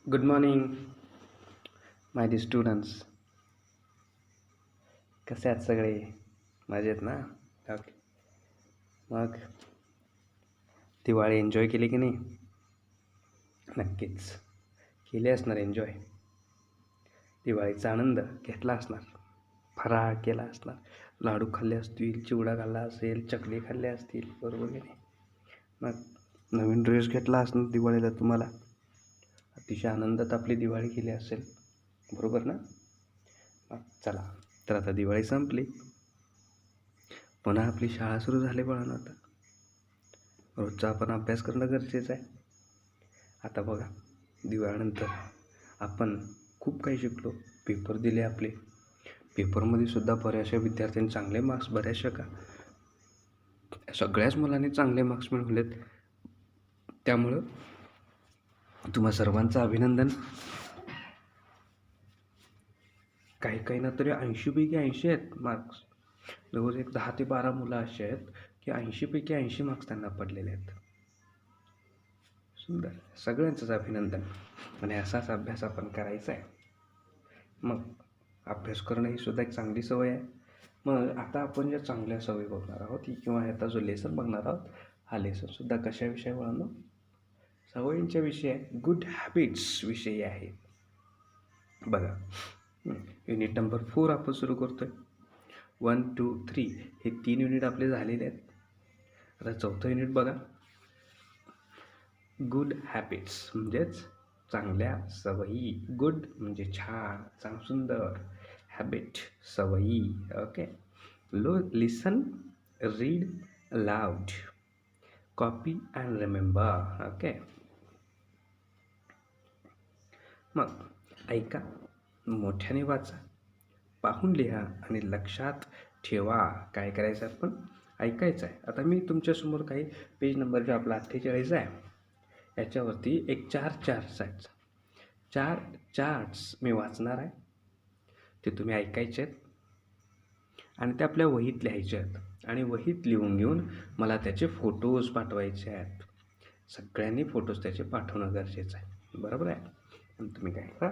Good morning माय D students. कसे आहेत सगळे? मजेत ना? ओके. मग दिवाळी एन्जॉय केली की नाही? नक्कीच केली असणार एन्जॉय. दिवाळीचा आनंद घेतला असणार, फराळ केला असणार, लाडू खाल्ले असतील, चिवडा खाल्ला असेल, चकली खाल्ले असतील, बरोबर की नाही? मग नवीन ड्रेस घेतला असणार दिवाळीला तुम्हाला. अतिशय आनंदात आपली दिवाळी केली असेल, बरोबर ना? मग चला, तर आता दिवाळी संपली, पुन्हा आपली शाळा सुरू झाली बाळांनो. आता रोजचा आपण अभ्यास करणं गरजेचं आहे. आता बघा, दिवाळीनंतर आपण खूप काही शिकलो, पेपर दिले आपले. पेपरमध्ये सुद्धा बऱ्याचशा विद्यार्थ्यांनी चांगले मार्क्स, बऱ्याचशा का सगळ्याच मुलांनी चांगले मार्क्स मिळवलेत. त्यामुळं तुम्हा सर्वांचं अभिनंदन. काही ना तरी 80पैकी 80 आहेत मार्क्स. जवळ एक 10 ते 12 मुलं अशी आहेत की 80पैकी 80 मार्क्स त्यांना पडलेले आहेत. सुंदर, सगळ्यांचंच अभिनंदन. आणि असाच अभ्यास आपण करायचा आहे. मग अभ्यास करणं ही सुद्धा एक चांगली सवय आहे. मग आता आपण ज्या चांगल्या सवयी बघणार आहोत किंवा ह्याचा जो लेसन बघणार आहोत, हा लेसनसुद्धा कशाविषयी वळणं? सवयींच्या विषयी आहे, गुड हॅबिट्स विषयी आहे. बघा, युनिट नंबर 4 आपण सुरू करतोय. 1, 2, 3 हे 3 युनिट आपले झालेले आहेत. आता 4थं युनिट बघा, गुड हॅबिट्स म्हणजेच चांगल्या सवयी. गुड म्हणजे छान, सुंदर, हॅबिट सवयी. Okay. Listen, read loud, copy and remember. Okay. मग ऐका, मोठ्याने वाचा, पाहून लिहा आणि लक्षात ठेवा. काय करायचं आपण? ऐकायचं आहे. आता मी तुमच्यासमोर काही पेज नंबर जो आपला 48 आहे, याच्यावरती एक 4 चार्ट्स मी वाचणार आहे. ते तुम्ही ऐकायचे आहेत आणि ते आपल्या वहीत लिहायचे आहेत आणि वहीत लिहून घेऊन मला त्याचे फोटोज पाठवायचे आहेत. सगळ्यांनी फोटोज त्याचे पाठवणं गरजेचं आहे, बरोबर आहे? आणि तुम्ही काय करा,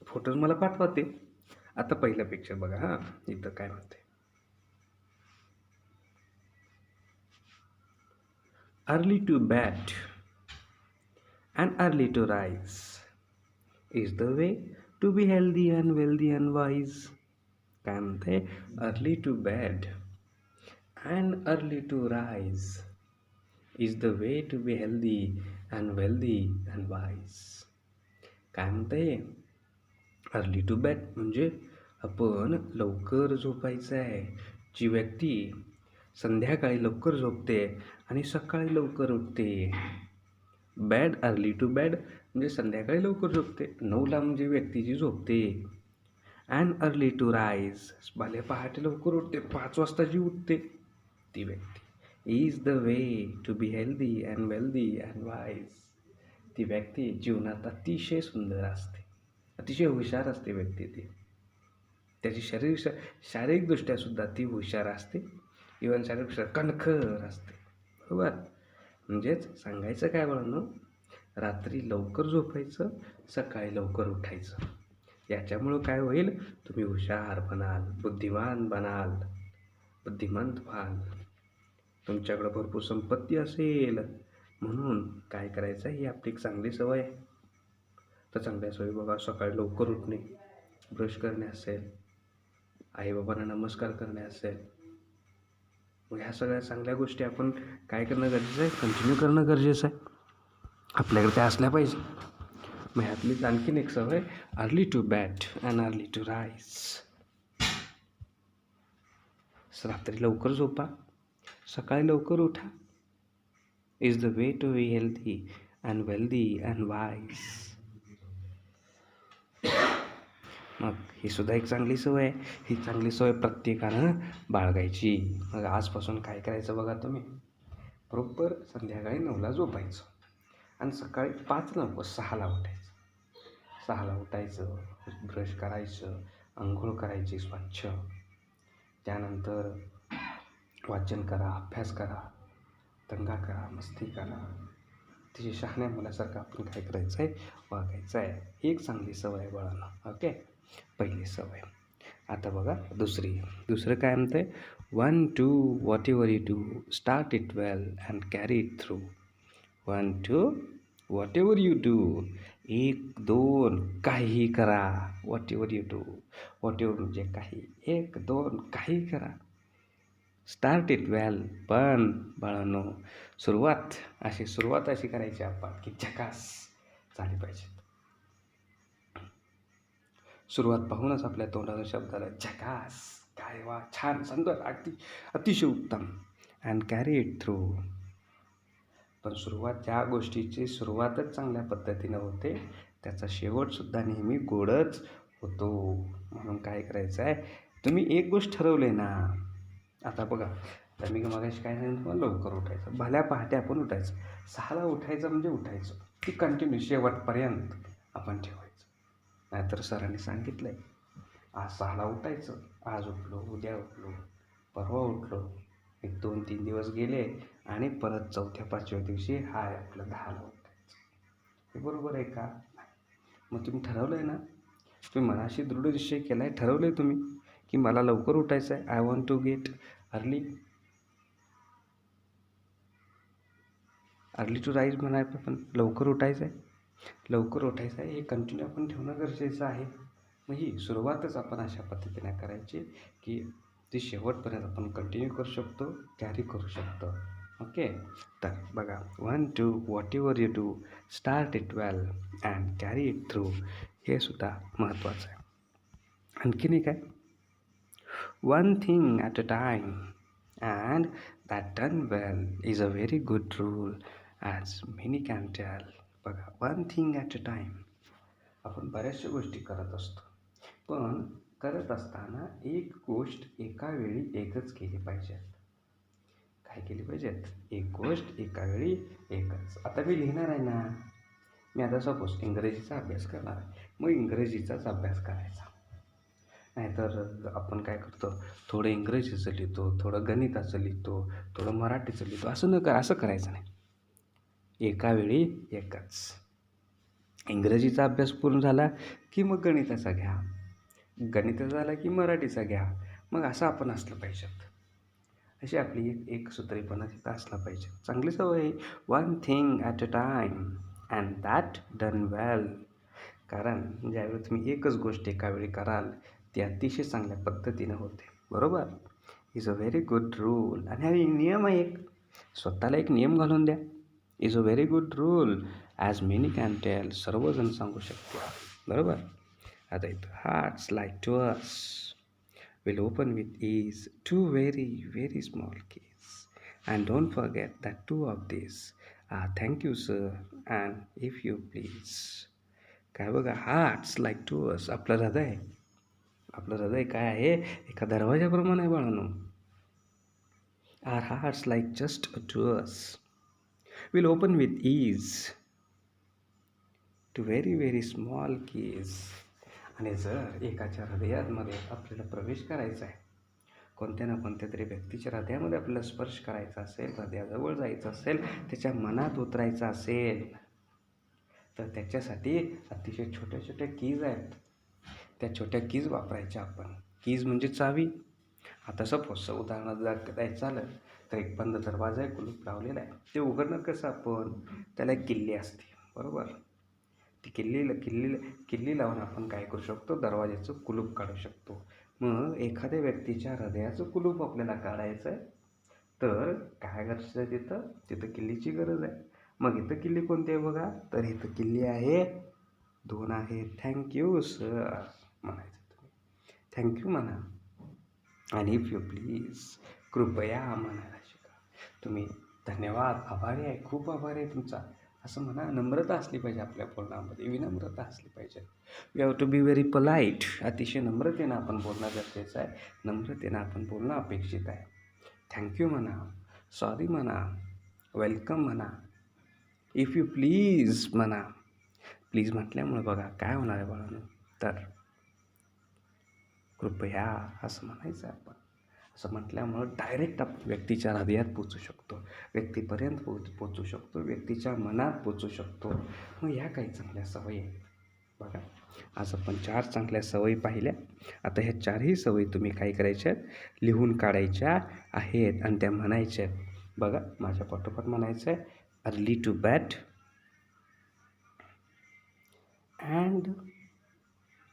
फोटोज मला पाठवा ते. आता पहिलं पिक्चर बघा. हां, इथं काय म्हणते, early to bed and early to rise is the way to be healthy and wealthy and wise. काय म्हणते? Early to bed and early to rise is the way to be healthy and wealthy and wise. काय म्हणते? Early to bed म्हणजे आपण लवकर झोपायचं आहे. जी व्यक्ती संध्याकाळी लवकर झोपते आणि सकाळी लवकर उठते, अर्ली टू बेड म्हणजे संध्याकाळी लवकर झोपते, 9ला म्हणजे व्यक्ती जी झोपते. अँड अर्ली टू राईज, भले पहाटे लवकर उठते, 5 वाजता जी उठते, ती व्यक्ती is the way to be healthy and wealthy and wise. ती व्यक्ती जीवनात अतिशय सुंदर असते, अतिशय हुशार असते व्यक्ती. ती त्याची शारीरिकदृष्ट्या सुद्धा ती हुशार असते, इव्हन शारीरिकदृष्ट्या कणखर असते, बरोबर? म्हणजेच सांगायचं काय म्हणून, रात्री लवकर झोपायचं, सकाळी लवकर उठायचं. याच्यामुळं काय होईल? तुम्ही हुशार बनाल, बुद्धिमान बनाल, बुद्धिमंत व्हाल, तुमच्याकडं भरपूर संपत्ती असेल. म्हणून काय करायचं, ही आपली एक चांगली सवय आहे. तर चांगल्या सवयी बघा, सकाळी लवकर उठणे, ब्रश करणे असेल, आईबाबांना नमस्कार करणे असेल. मग ह्या सगळ्या चांगल्या गोष्टी आपण काय करणं गरजेचं आहे? कंटिन्यू करणं गरजेचं आहे. आपल्याकडे त्या असल्या पाहिजे. मग ह्यातलीच आणखीन एक सवय, early to bed and early to rise. रात्री लवकर झोपा, सकाळी लवकर उठा, is the way to be healthy and wealthy and wise. मग ही सुद्धा एक चांगली सवय आहे. ही चांगली सवय प्रत्येकानं बाळगायची. मग आजपासून काय करायचं बघा तुम्ही, बरोबर संध्याकाळी 9ला झोपायचं आणि सकाळी 5 नको 6ला उठायचं. 6ला उठायचं, ब्रश करायचं, अंघोळ करायची स्वच्छ, त्यानंतर वाचन करा, अभ्यास करा, दंगा करा, मस्ती करा, अतिशय शहाण्या मुलासारखं आपण काय करायचं आहे, वागायचं आहे. ही एक चांगली सवय आहे बाळांनो. ओके, पहिली सवय. आता बघा दुसरं काय म्हणतं आहे, 1 2 whatever you do start it well and carry it through. 1 2 whatever you do, 1 2 काहीही करा. What ever you do, what ever म्हणजे काही, 1 2 काही करा. स्टार्ट इट वेल, पण बाळांनो सुरुवात अशी करायची आपण की झकास झाली पाहिजे. सुरुवात पाहूनच आपल्या तोंडाला शब्दाला झकास, काय वा, छान, सुंदर, अतिशय उत्तम. And carry it through. पण ज्या गोष्टीची सुरुवातच चांगल्या पद्धतीनं होते त्याचा शेवटसुद्धा नेहमी गोडच होतो. म्हणून काय करायचं आहे, तुम्ही एक गोष्ट ठरवले ना. आता बघा, तर मी मगाशी काय सांगितलं तुम्हाला, लवकर उठायचं, भल्या पहाटे आपण उठायचं. 6ला उठायचं म्हणजे उठायचं, ती कंटिन्यू शेवटपर्यंत आपण ठेवायचं. नाहीतर सरांनी सांगितलं आहे आज 6ला उठायचं, आज उठलो, उद्या उठलो, परवा उठलो, 1 2 3 दिवस गेले आणि परत 4थ्या 5व्या दिवशी हाय आपलं 10ला उठायचं. हे बरोबर आहे का? मग तुम्ही ठरवलं आहे ना, तुम्ही मनाशी दृढ निश्चय केला आहे, ठरवलं आहे तुम्ही की मला लवकर उठायचं आहे. I want to get early to rise म्हणाय, पण लवकर उठायचं आहे. हे कंटिन्यू आपण ठेवणं गरजेचं आहे. मग ही सुरुवातच आपण अशा पद्धतीने करायची की ती शेवटपर्यंत आपण कंटिन्यू करू शकतो, कॅरी करू शकतो. ओके, तर बघा, 1 2 whatever you do start it well and carry it through, हे सुद्धा महत्त्वाचं आहे. आणखीन एक आहे, 1 thing at a time and that done well is a very good rule as many can tell. बघा, 1 थिंग ॲट अ टाईम. आपण बऱ्याचशा गोष्टी करत असतो, पण करत असताना एक गोष्ट एका वेळी एकच केली पाहिजे. काय केली पाहिजेत? एक गोष्ट एका वेळी एकच. आता मी लिहिणार आहे ना, मी आता सपोज इंग्रजीचा अभ्यास करणार आहे, मग इंग्रजीचाच अभ्यास करायचा. नाहीतर आपण काय करतो, थोडं इंग्रजीचं लिहितो, थोडं गणिताचं लिहितो, थोडं मराठीचं लिहितो. असं करायचं नाही. एका वेळी एकच. इंग्रजीचा अभ्यास पूर्ण झाला की मग गणिताचा घ्या, गणिताचा झाला की मराठीचा घ्या. मग असं आपण असलं पाहिजे. अशी आपली एक सूत्रीपणा तिथं असला पाहिजे. चांगली सवय आहे, 1 thing at a time and that done well. कारण ज्यावेळी तुम्ही एकच गोष्ट एका वेळी कराल ती अतिशय चांगल्या पद्धतीनं होते. बरोबर, is a very good rule. आणि हा नियम आहे, एक स्वतःला एक नियम घालून द्या. Is a very good rule as many can tell. सर्वजण सांगू शकते. बरोबर. आता इथं, hearts like to us will open with ease 2 very very small keys, and don't forget that 2 of these are thank you sir and if you please. काय बघा, hearts like to अस. आपलं हृदय काय आहे, एका दरवाजाप्रमाणे आहे बाळांनो. Our hearts like just to us will open with ease to very very small keys. आणि जर एकाच्या हृदयामध्ये आपल्याला प्रवेश करायचा आहे, कोणत्या ना कोणत्या तरी व्यक्तीच्या हृदयामध्ये आपल्याला स्पर्श करायचा असेल, हृदयाजवळ जायचं असेल, त्याच्या मनात उतरायचं असेल, तर त्याच्यासाठी अतिशय छोट्या छोट्या कीज आहेत. त्या छोट्या कीज वापरायच्या आपण. कीज म्हणजे चावी. आता सपोज उदाहरणार्थ जर द्यायचं झालं तर एक बंद दरवाजा आहे, कुलूप लावलेला आहे, ते उघडणं कसं आपण, त्याला एक किल्ली असते. बरोबर, ती किल्ली लावून आपण काय करू शकतो, दरवाजाचं कुलूप काढू शकतो. मग एखाद्या व्यक्तीच्या हृदयाचं कुलूप आपल्याला काढायचं आहे, तर काय गरज आहे, तिथं किल्लीची गरज आहे. मग इथं किल्ली कोणती आहे बघा, तर इथं किल्ली आहे 2 आहे. थँक्यू सर म्हणायचं, तुम्ही थँक्यू म्हणा. आणि इफ यू प्लीज, कृपया म्हणायला शिका. तुम्ही धन्यवाद, आभारी आहे, खूप आभारी आहे तुमचा, असं म्हणा. नम्रता असली पाहिजे आपल्या बोलण्यामध्ये, विनम्रता असली पाहिजे. We have to be very polite. अतिशय नम्रतेनं आपण बोलणं गरजेचं आहे, नम्रतेनं आपण बोलणं अपेक्षित आहे. थँक्यू म्हणा, सॉरी म्हणा, वेलकम म्हणा, इफ यू प्लीज म्हणा. प्लीज म्हटल्यामुळे बघा काय होणार आहे बाळांनो, तर कृपया असं म्हणायचं आपण. असं म्हटल्यामुळं डायरेक्ट आपण व्यक्तीच्या हृदयात पोचू शकतो, व्यक्तीपर्यंत पोचू शकतो, व्यक्तीच्या मनात पोचू शकतो. मग ह्या काही चांगल्या सवयी आहेत. बघा, आज आपण 4 चांगल्या सवयी पाहिल्या. आता ह्या 4ही सवयी तुम्ही काय करायच्या आहेत, लिहून काढायच्या आहेत आणि त्या म्हणायच्या आहेत. बघा, माझ्या पाठोपाठ म्हणायचं आहे, early to bed and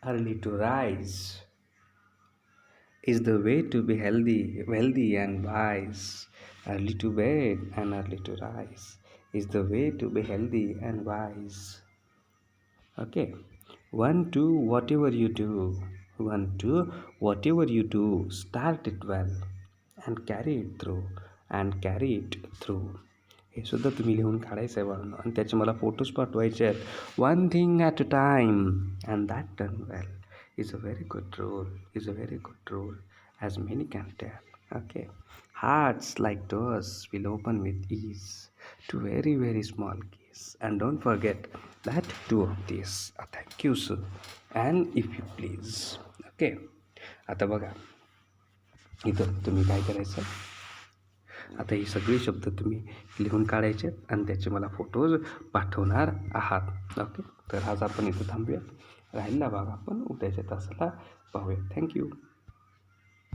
early to rise is the way to be healthy, wealthy, and wise. Early to bed and early to rise is the way to be healthy and wise. Okay. 1, 2, whatever you do. 1, 2, whatever you do, start it well and carry it through. And carry it through. हे सुद्धा तुम्ही लिहून काढायचं आहे बाळांनो आणि त्याचे मला फोटोज पाठवायचे आहेत. 1 thing at a time and that done well is a very good rule, as many can tell. Okay. Hearts like doors will open with ease to very, very small keys. And don't forget that 2 of these. Thank you, sir. And if you please. Okay. आता बघा, इथं तुम्ही काय करायचं, आता ही सगळी शब्द तुम्ही लिहून काढायचे आणि त्याचे मला फोटोज पाठवणार आहात. ओके. तर आज आपण इथं थांबूया. राहिलेला भाग आपण उद्याच्या तासाला पाहूया. थँक्यू.